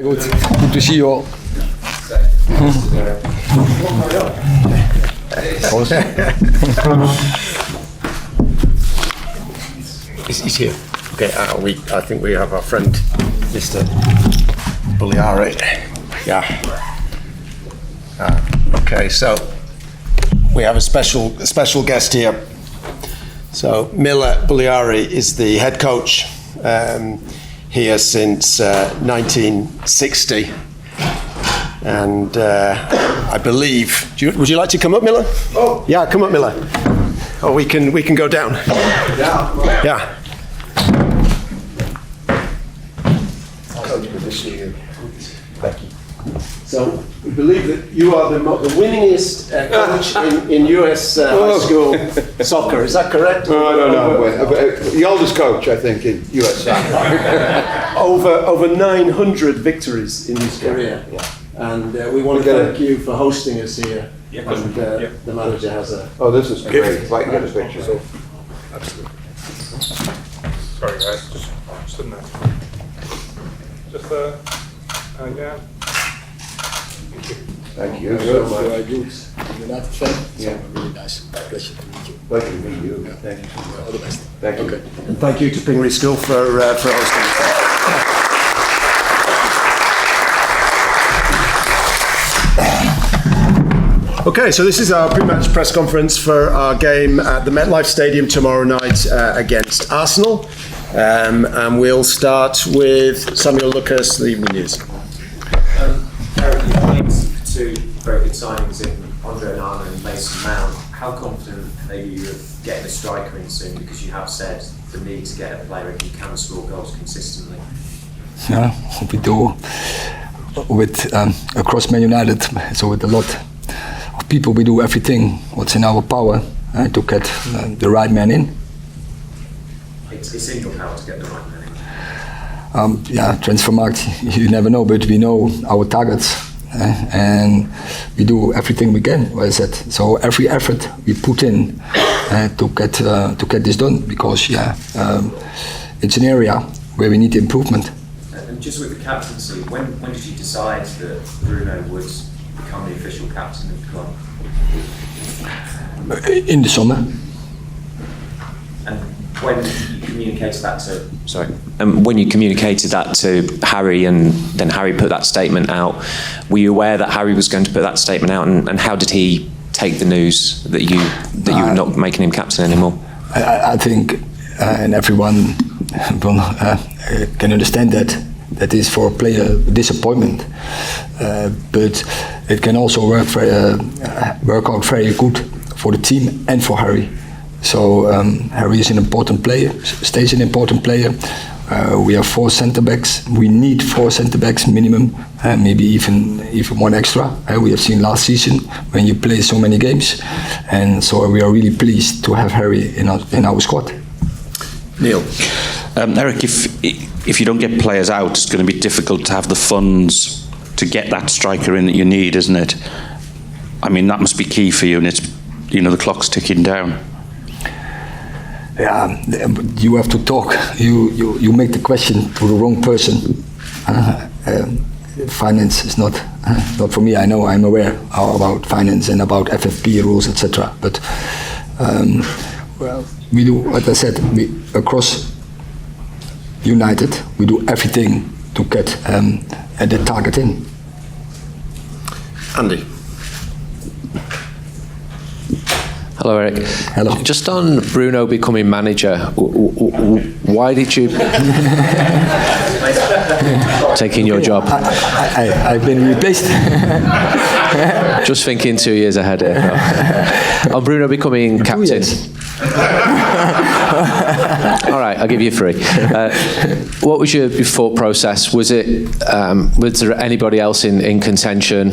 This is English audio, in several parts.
Goed, goed to see you all. He's here. Okay, I think we have our friend, Mr. Bugliari. Yeah. Okay, so we have a special guest here. So Miller Bugliari is the head coach here since 1960, and I believe. Would you like to come up, Miller? Oh, yeah, come up, Miller. Oh, we can go down. Yeah. Yeah. Thank you. So we believe that you are the winningest coach in US high school soccer. Is that correct? No. The oldest coach, I think, in US soccer. over 900 victories in his career. Yeah. And we want to thank you for hosting us here. Yeah, and the manager has a... Oh, this is great. If I can get a picture. Absolutely. Sorry guys, just in there. Just yeah. Thank you so much. Very good. United fan. Yeah. Really nice. Pleasure to meet you. Pleasure to meet you. Yeah. Thank you so much. All the best. Thank you. Okay. And thank you to Pingree School for hosting. Okay, so this is our pre-match press conference for our game at the MetLife Stadium tomorrow night against Arsenal. And we'll start with Samuel Lucas, the evening news. Eric, you made two very good signings in Mount and Onana and Mount. How confident are you of getting a striker in soon? Because you have said the need to get a player who can score goals consistently. Yeah, we do with across Man United. So with a lot of people, we do everything what's in our power to get the right man in. It's in your power to get the right man in. Yeah, transfer market, you never know, but we know our targets and we do everything we can. What I said. So every effort we put in to get this done, because it's an area where we need improvement. And just with the captaincy, when did you decide that Bruno would become the official captain of the club? In the summer. And when you communicated that when you communicated that to Harry, and then Harry put that statement out, were you aware that Harry was going to put that statement out, and how did he take the news that you were not making him captain anymore? I think, and everyone can understand that is for a player disappointment, but it can also work out very good for the team and for Harry. So Harry is an important player, stays an important player. We have 4 centre backs. We need 4 centre backs minimum, maybe even one extra. We have seen last season when you play so many games, and so we are really pleased to have Harry in our squad. Neil. Erik, if you don't get players out, it's going to be difficult to have the funds to get that striker in that you need, isn't it? I mean, that must be key for you, and it's, the clock's ticking down. Yeah, you have to talk. You make the question to the wrong person. Finance is not for me. I know, I'm aware about finance and about FFP rules, etc. But we do, what I said, across United, we do everything to get the target in. Andy. Hello, Erik. Hello. Just on Bruno becoming manager, why did you taking your job? I've been replaced. Just thinking 2 years ahead here. On Bruno becoming captain. All right, I'll give you 3. What was your thought process? Was there anybody else in contention?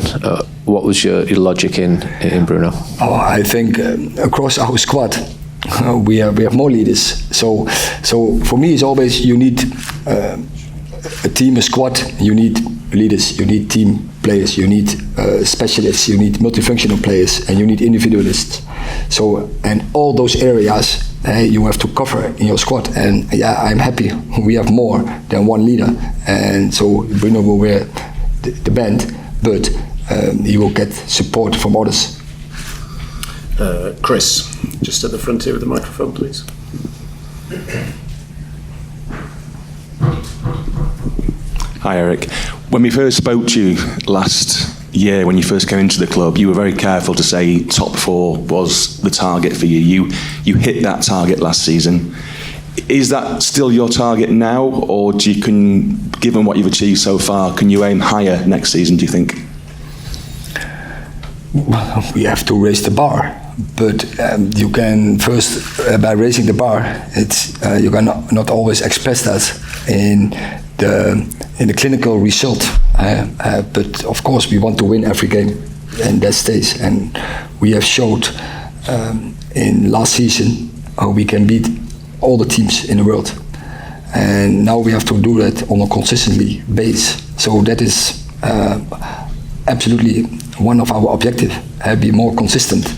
What was your logic in Bruno? Oh, I think across our squad we have more leaders. So for me, it's always you need a team, a squad. You need leaders. You need team players. You need specialists. You need multifunctional players, and you need individualists. So, and all those areas you have to cover in your squad. And yeah, I'm happy we have more than one leader. And so Bruno will wear the band, but he will get support from others. Chris, just at the front here with the microphone, please. Hi, Erik. When we first spoke to you last year, when you first came into the club, you were very careful to say top 4 was the target for you. You hit that target last season. Is that still your target now, or given what you've achieved so far, can you aim higher next season, do you think? We have to raise the bar, but you can first, by raising the bar, you can not always express that in the clinical result. But of course, we want to win every game, and that stays. And we have showed in last season how we can beat all the teams in the world, and now we have to do that on a consistently base. So that is absolutely one of our objectives: be more consistent,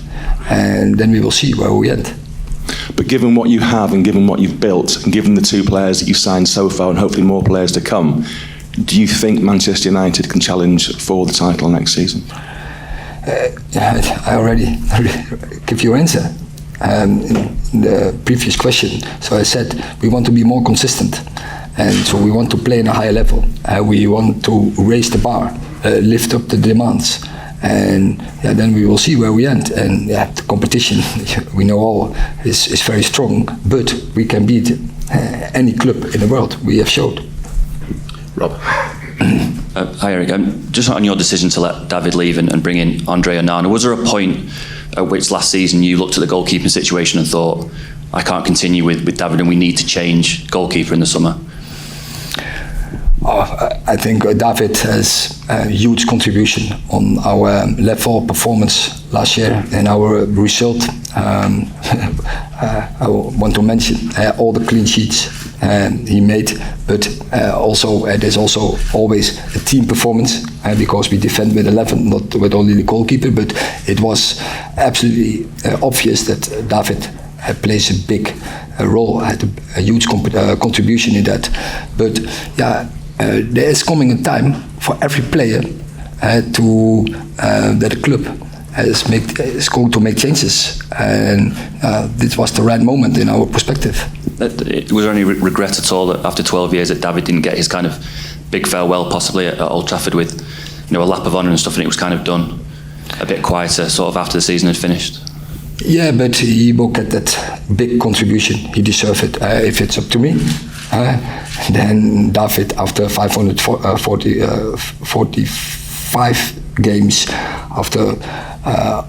and then we will see where we end. But given what you have and given what you've built and given the 2 players that you've signed so far and hopefully more players to come, do you think Manchester United can challenge for the title next season? I already give you an answer in the previous question. So I said we want to be more consistent, and so we want to play in a higher level. We want to raise the bar, lift up the demands. And then we will see where we end. And the competition, we know all, is very strong. But we can beat any club in the world. We have showed. Rob. Hi, Erik. Just on your decision to let David leave and bring in Onana, was there a point at which last season you looked at the goalkeeping situation and thought, I can't continue with David and we need to change goalkeeper in the summer? I think David has a huge contribution on our level performance last year and our result. I want to mention all the clean sheets he made, but also there's also always a team performance because we defend with 11, not with only the goalkeeper. But it was absolutely obvious that David plays a big role, had a huge contribution in that. But yeah. There is coming a time for every player that the club is going to make changes, and this was the right moment in our perspective. Was there any regret at all that after 12 years that David didn't get his kind of big farewell, possibly at Old Trafford with a lap of honour and stuff, and it was kind of done a bit quieter, sort of after the season had finished? Yeah, but he will get that big contribution. He deserves it. If it's up to me. Then David, after 545 games, after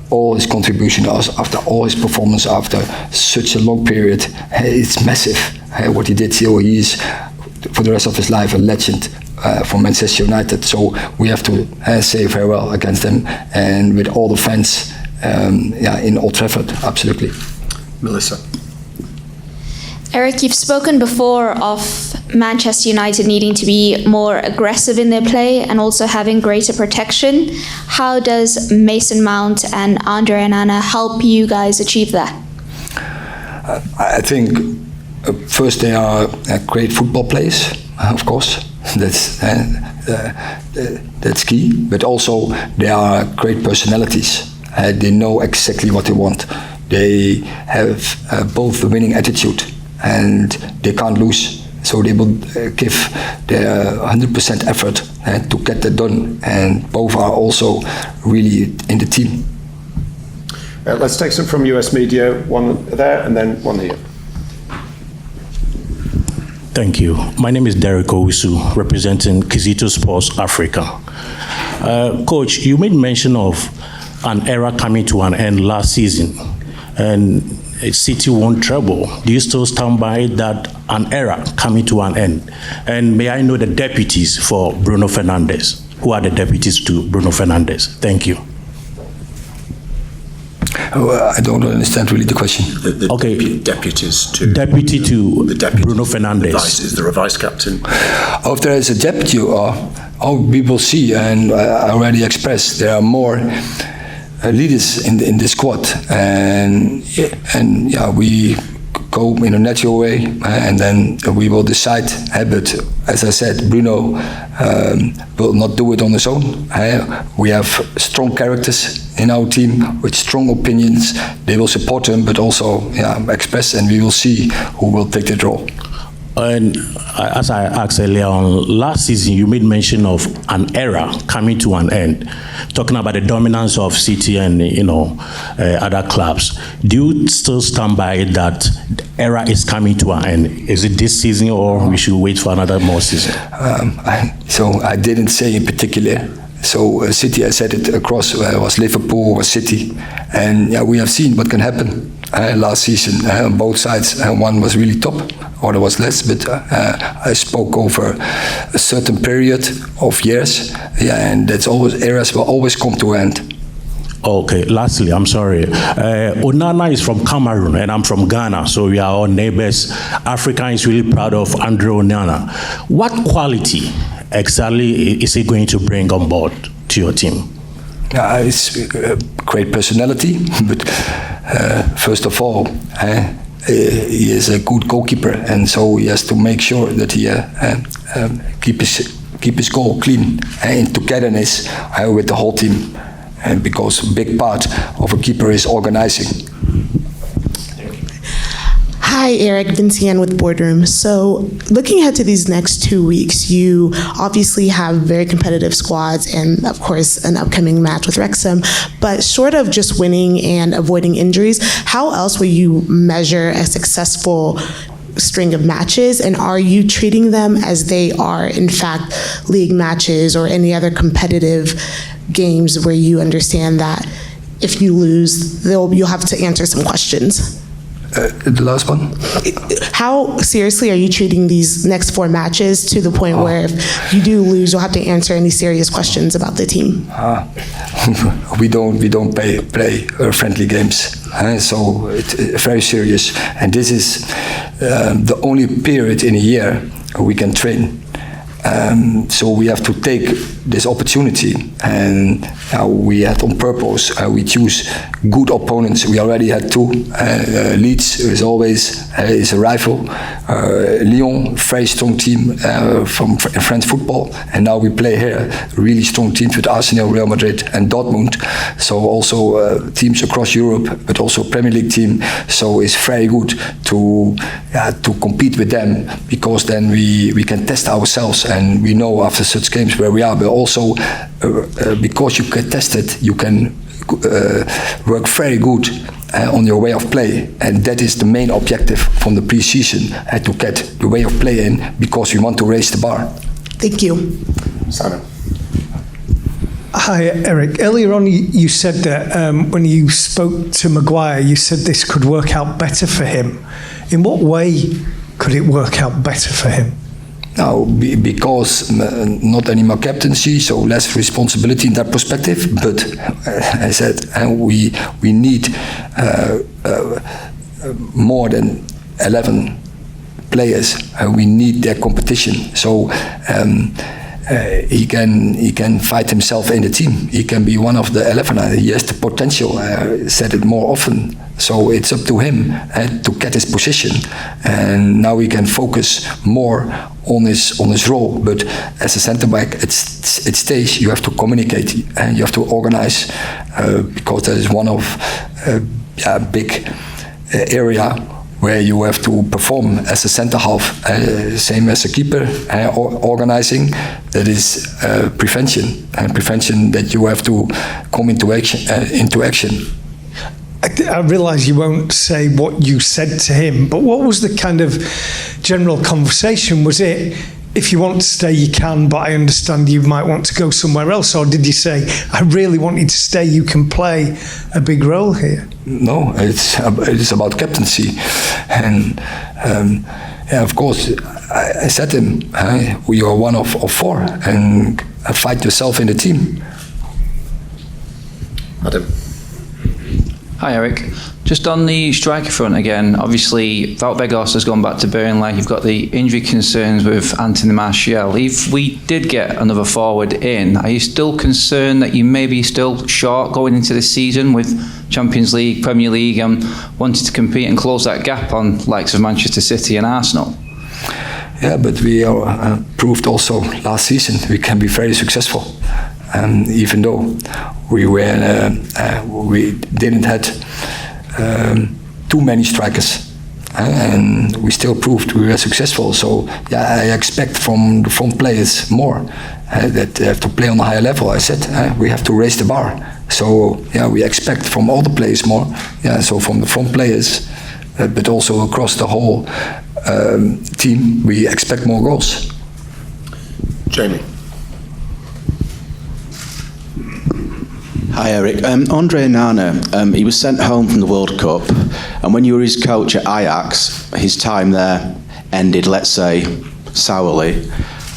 all his contribution, after all his performance, after such a long period, it's massive what he did. So he is, for the rest of his life, a legend for Manchester United. So we have to say farewell against him, and with all the fans in Old Trafford, absolutely. Melissa. Erik, you've spoken before of Manchester United needing to be more aggressive in their play and also having greater protection. How does Mason Mount and Onana and Onana help you guys achieve that? I think first they are great football players, of course. That's key. But also they are great personalities. They know exactly what they want. They have both the winning attitude, and they can't lose. So they will give their 100% effort to get that done. And both are also really in the team. Let's take some from US media, one there and then one here. Thank you. My name is Derek Owusu, representing Kizito Sports Africa. Coach, you made mention of an era coming to an end last season, and City won treble. Do you still stand by that, an era coming to an end? And may I know the deputies for Bruno Fernandes? Who are the deputies to Bruno Fernandes? Thank you. I don't understand really the question. Okay. Deputies to... Deputy to Bruno Fernandes. Is there a vice captain? If there is a deputy, we will see. And I already expressed there are more leaders in the squad, and we go in a natural way, and then we will decide. But as I said, Bruno will not do it on his own. We have strong characters in our team with strong opinions. They will support him, but also express, and we will see who will take the role. And as I asked earlier on, last season you made mention of an era coming to an end, talking about the dominance of City and other clubs. Do you still stand by it that the era is coming to an end? Is it this season, or we should wait for another more season? So I didn't say in particular. So City, I said it across, was Liverpool, was City, and we have seen what can happen. Last season on both sides, one was really top, other was less, but I spoke over a certain period of years, and that's always, eras will always come to an end. Okay, lastly, I'm sorry. Onana is from Cameroon and I'm from Ghana, so we are all neighbors. Africa is really proud of Andre Onana. What quality exactly is he going to bring on board to your team? It's a great personality, but first of all, he is a good goalkeeper, and so he has to make sure that he keep his goal clean in togetherness with the whole team. And because a big part of a keeper is organizing. Hi, Erik, Vincian with Boardroom. So looking ahead to these next 2 weeks, you obviously have very competitive squads and, of course, an upcoming match with Wrexham. But short of just winning and avoiding injuries, how else will you measure a successful string of matches, and are you treating them as they are, in fact, league matches or any other competitive games where you understand that if you lose, you'll have to answer some questions? The last one? How seriously are you treating these next 4 matches to the point where if you do lose, you'll have to answer any serious questions about the team? We don't play friendly games, so it's very serious. And this is the only period in a year we can train. So we have to take this opportunity, and we had on purpose, we choose good opponents. We already had 2. Leeds is always is a rival. Lyon, very strong team from French football, and now we play here really strong teams with Arsenal, Real Madrid, and Dortmund. So also teams across Europe, but also Premier League team. So it's very good to compete with them, because then we can test ourselves, and we know after such games where we are. But also because you get tested, you can work very good on your way of play, and that is the main objective from the pre-season, to get the way of play in, because we want to raise the bar. Thank you. Simon. Hi, Erik. Earlier on, you said that when you spoke to Maguire, you said this could work out better for him. In what way could it work out better for him? Now, because not anymore captaincy, so less responsibility in that perspective. But I said, we need more than 11 players. We need their competition. So he can fight himself in the team. He can be one of the 11. He has the potential. I said it more often. So it's up to him to get his position, and now he can focus more on his role. But as a centre back, it stays. You have to communicate and you have to organize, because that is one of big area where you have to perform as a centre half, same as a keeper, organizing. That is prevention, and prevention that you have to come into action. I realise you won't say what you said to him, but what was the kind of general conversation? Was it, if you want to stay, you can, but I understand you might want to go somewhere else? Or did you say, I really want you to stay, you can play a big role here? No, it's about captaincy. And of course, I said to him, you are one of 4, and fight yourself in the team. Adam. Hi, Erik. Just on the striker front again, obviously, Wout Weghorst has gone back to Burnley. You've got the injury concerns with Anthony Martial. If we did get another forward in, are you still concerned that you may be still short going into this season with Champions League, Premier League, and wanting to compete and close that gap on likes of Manchester City and Arsenal? Yeah, but we proved also last season we can be very successful. Even though we didn't have too many strikers, and we still proved we were successful. So yeah, I expect from the front players more that they have to play on a higher level. I said we have to raise the bar. So yeah, we expect from all the players more. Yeah, so from the front players, but also across the whole team, we expect more goals. Jamie. Hi, Erik. Andre Onana, he was sent home from the World Cup, and when you were his coach at Ajax, his time there ended, let's say, sourly.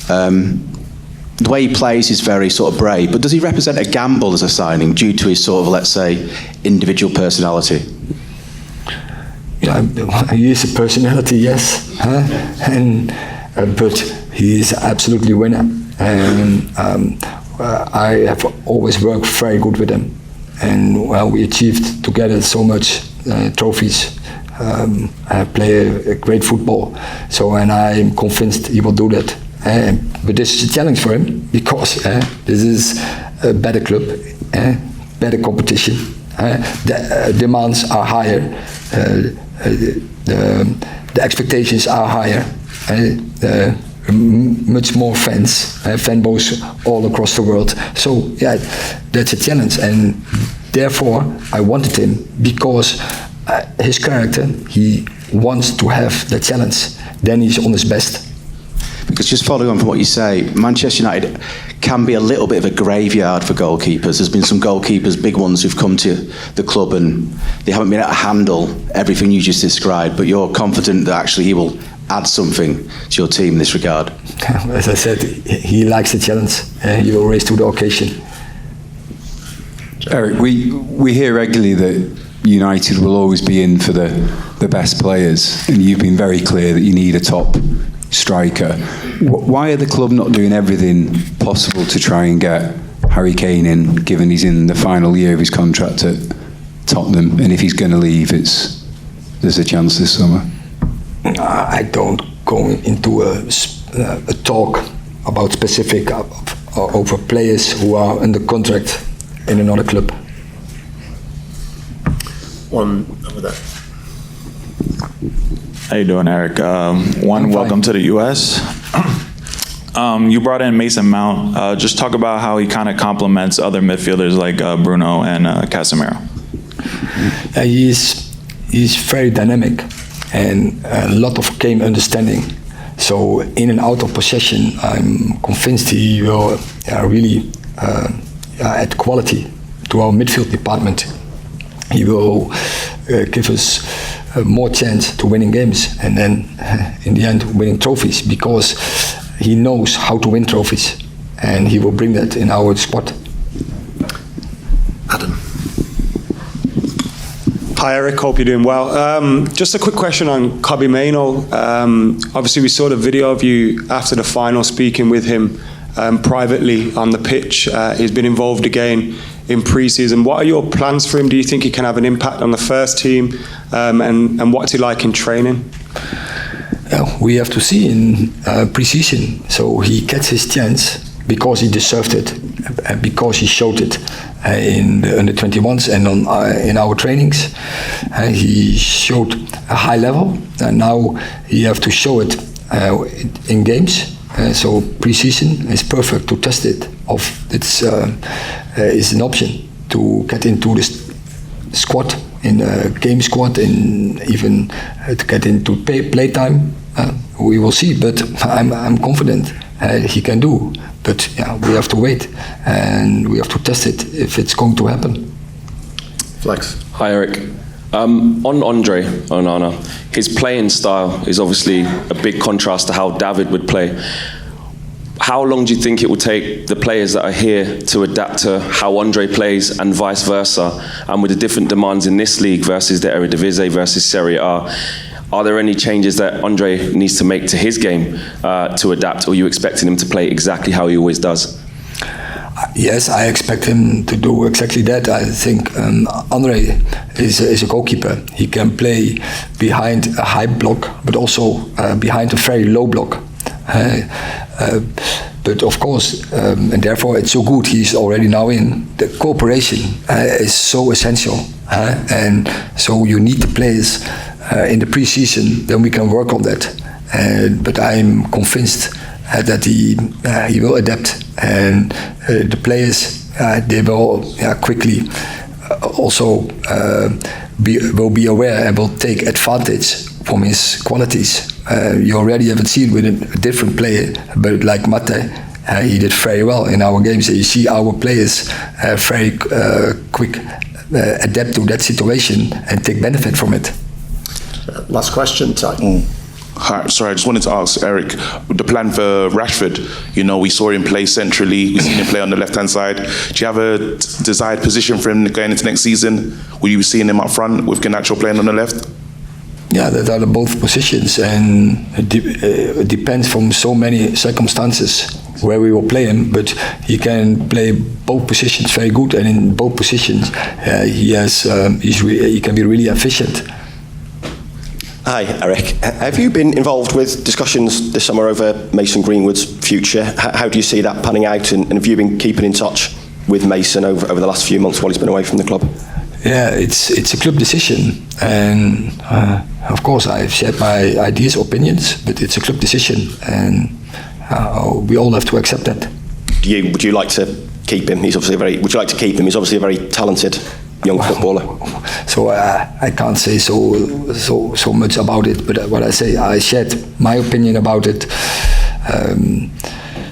The way he plays is very sort of brave, but does he represent a gamble as a signing due to his sort of, let's say, individual personality? Yeah, he is a personality, yes, but he is absolutely winner, and I have always worked very good with him, and well, we achieved together so much trophies. I play a great football, so and I'm convinced he will do that. But this is a challenge for him because this is a better club, better competition. The demands are higher, the expectations are higher. Much more fanboys all across the world. So yeah, that's a challenge, and therefore I wanted him because his character, he wants to have the challenge. Then he's on his best. Because just following on from what you say, Manchester United can be a little bit of a graveyard for goalkeepers. There's been some goalkeepers, big ones, who've come to the club and they haven't been able to handle everything you just described, but you're confident that actually he will add something to your team in this regard? As I said, he likes the challenge. He will raise to the occasion. Erik, we hear regularly that United will always be in for the best players, and you've been very clear that you need a top striker. Why are the club not doing everything possible to try and get Harry Kane in, given he's in the final year of his contract at Tottenham, and if he's going to leave, there's a chance this summer? I don't go into a talk about specific over players who are under contract in another club. One over there. How you doing, Erik? Welcome to the U.S. You brought in Mason Mount. Just talk about how he kind of complements other midfielders like Bruno and Casemiro. He's very dynamic and a lot of game understanding. So in and out of possession, I'm convinced he will really add quality to our midfield department. He will give us more chance to winning games and then in the end winning trophies, because he knows how to win trophies and he will bring that in our squad. Adam. Hi Erik, hope you're doing well. Just a quick question on Kobbie Mainoo. Obviously we saw the video of you after the final speaking with him privately on the pitch. He's been involved again in pre-season. What are your plans for him? Do you think he can have an impact on the first team? And what's he like in training? We have to see in pre-season. So he gets his chance because he deserved it, because he showed it in the under-21s and in our trainings. He showed a high level, and now he have to show it in games. So pre-season is perfect to test it. It's is an option to get into the squad, in a game squad, and even to get into playtime. We will see, but I'm confident he can do. But yeah, we have to wait and we have to test it if it's going to happen. Flex. Hi Erik. On Andre Onana, his playing style is obviously a big contrast to how David would play. how long do you think it will take the players that are here to adapt to how Andre plays and vice versa? And with the different demands in this league versus the Eredivisie versus Serie A, are there any changes that Andre needs to make to his game to adapt, or are you expecting him to play exactly how he always does? Yes, I expect him to do exactly that. I think Andre is a goalkeeper. He can play behind a high block, but also behind a very low block. But of course, and therefore it's so good he's already now in. The cooperation is so essential. And so you need the players in the pre-season, then we can work on that. But I'm convinced that he will adapt, and the players they will quickly also will be aware and will take advantage from his qualities. You already have seen with a different player, but like Mate, he did very well in our games. You see our players very quick adapt to that situation and take benefit from it. Last question, Ty. Hi, sorry, I just wanted to ask Erik, the plan for Rashford, you know, we saw him play centrally, we've seen him play on the left-hand side. Do you have a desired position for him going into next season? Will you be seeing him up front with Garnacho playing on the left? Yeah, that are both positions, and it depends from so many circumstances where we will play him, but he can play both positions very good, and in both positions he can be really efficient. Hi, Erik. Have you been involved with discussions this summer over Mason Greenwood's future? How do you see that panning out, and have you been keeping in touch with Mason over the last few months while he's been away from the club? Yeah, it's a club decision, and of course I've shared my ideas, opinions, but it's a club decision, and we all have to accept that. Would you like to keep him? Would you like to keep him? He's obviously a very talented young footballer. So I can't say so much about it, but what I shared my opinion about it.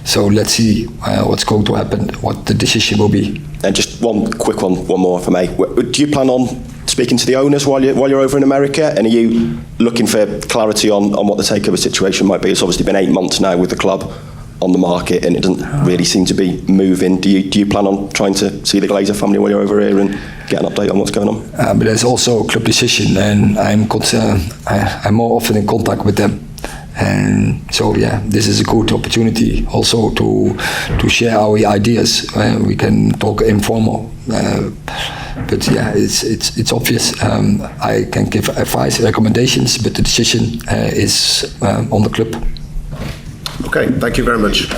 So let's see what's going to happen, what the decision will be. And just one quick one more for me. Do you plan on speaking to the owners while you're over in America? And are you looking for clarity on what the takeover situation might be? It's obviously been 8 months now with the club on the market, and it doesn't really seem to be moving. Do you plan on trying to see the Glazer family while you're over here and get an update on what's going on? But there's also a club decision, and I'm more often in contact with them. And so this is a good opportunity also to share our ideas. We can talk informal, but it's obvious. I can give advice, recommendations, but the decision is on the club. Okay, thank you very much.